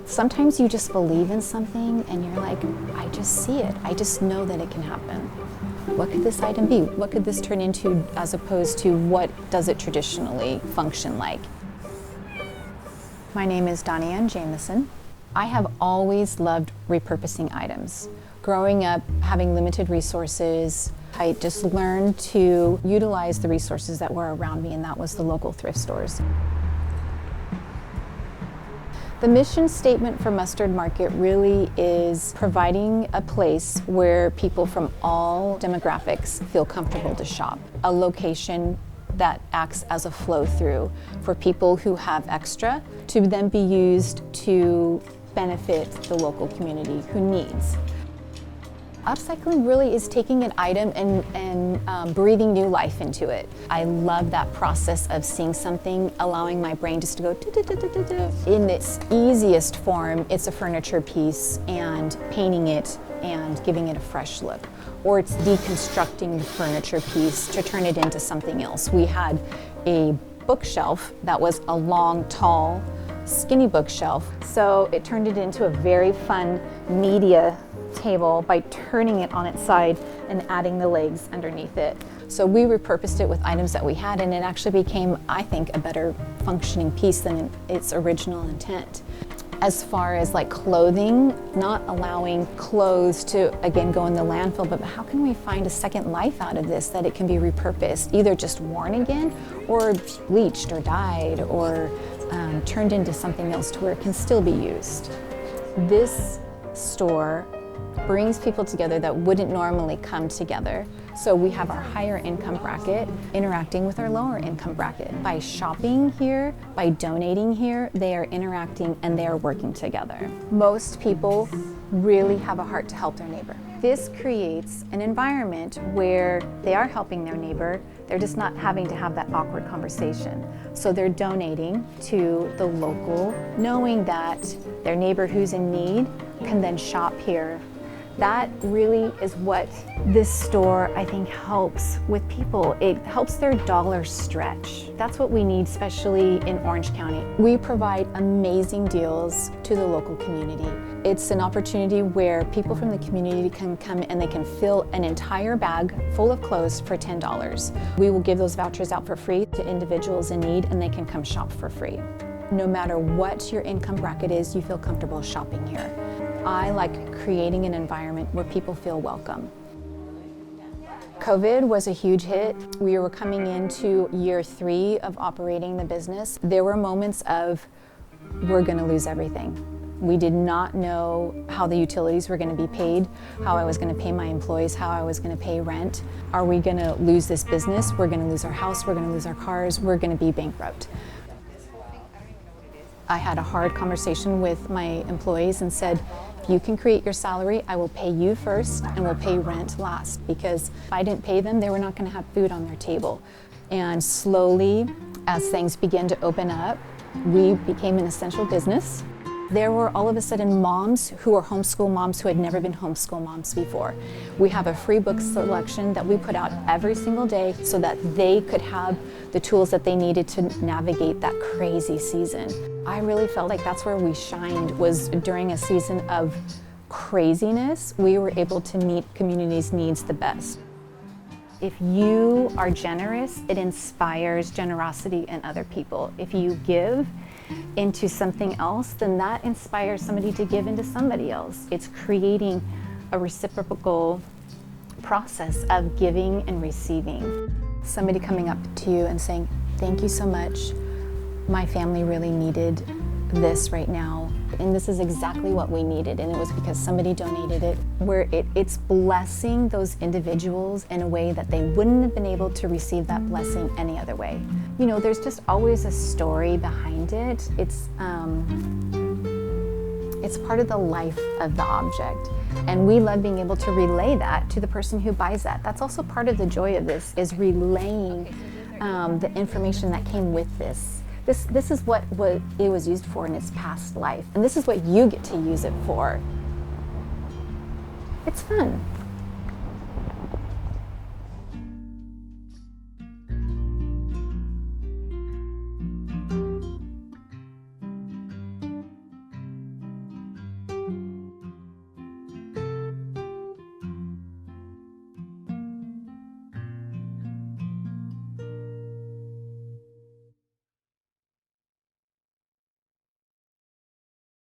Sometimes you just believe in something and you're like, I just see it. I just know that it can happen. What could this item be? What could this turn into, as opposed to what does it traditionally function like? My name is Donnie Ann Jamison. I have always loved repurposing items. Growing up, having limited resources, I just learned to utilize the resources that were around me, and that was the local thrift stores. The mission statement for Mustard Market really is providing a place where people from all demographics feel comfortable to shop. A location that acts as a flow through for people who have extra to then be used to benefit the local community who needs. Upcycling really is taking an item and breathing new life into it. I love that process of seeing something, allowing my brain just to go do-do-do-do-do. In its easiest form, it's a furniture piece and painting it and giving it a fresh look. Or it's deconstructing the furniture piece to turn it into something else. We had a bookshelf that was a long, tall, skinny bookshelf. So it turned it into a very fun media table by turning it on its side and adding the legs underneath it. So we repurposed it with items that we had, and it actually became, I think, a better functioning piece than its original intent. As far as like clothing, not allowing clothes to, again, go in the landfill, but how can we find a second life out of this, that it can be repurposed, either just worn again or bleached or dyed or turned into something else to where it can still be used. This store brings people together that wouldn't normally come together. So we have our higher income bracket interacting with our lower income bracket. By shopping here, by donating here, they are interacting and they are working together. Most people really have a heart to help their neighbor. This creates an environment where they are helping their neighbor, they're just not having to have that awkward conversation. So they're donating to the local, knowing that their neighbor who's in need can then shop here. That really is what this store, I think, helps with people. It helps their dollar stretch. That's what we need, especially in Orange County. We provide amazing deals to the local community. It's an opportunity where people from the community can come and they can fill an entire bag full of clothes for $10. We will give those vouchers out for free to individuals in need, and they can come shop for free. No matter what your income bracket is, you feel comfortable shopping here. I like creating an environment where people feel welcome. COVID was a huge hit. We were coming into year 3 of operating the business. There were moments of, we're gonna lose everything. We did not know how the utilities were gonna be paid, how I was gonna pay my employees, how I was gonna pay rent. Are we gonna lose this business? We're gonna lose our house, we're gonna lose our cars, we're gonna be bankrupt. I had a hard conversation with my employees and said, if you can create your salary, I will pay you first and we'll pay rent last, because if I didn't pay them, they were not going to have food on their table. And slowly, as things began to open up, we became an essential business. There were all of a sudden moms who were homeschool moms who had never been homeschool moms before. We have a free book selection that we put out every single day so that they could have the tools that they needed to navigate that crazy season. I really felt like that's where we shined, was during a season of craziness. We were able to meet community's needs the best. If you are generous, it inspires generosity in other people. If you give into something else, then that inspires somebody to give into somebody else. It's creating a reciprocal process of giving and receiving. Somebody coming up to you and saying, thank you so much. My family really needed this right now, and this is exactly what we needed, and it was because somebody donated it, where it's blessing those individuals in a way that they wouldn't have been able to receive that blessing any other way. You know, there's just always a story behind it. It's part of the life of the object, and we love being able to relay that to the person who buys that. That's also part of the joy of this, is relaying the information that came with this. This is what it was used for in its past life, and this is what you get to use it for. It's fun.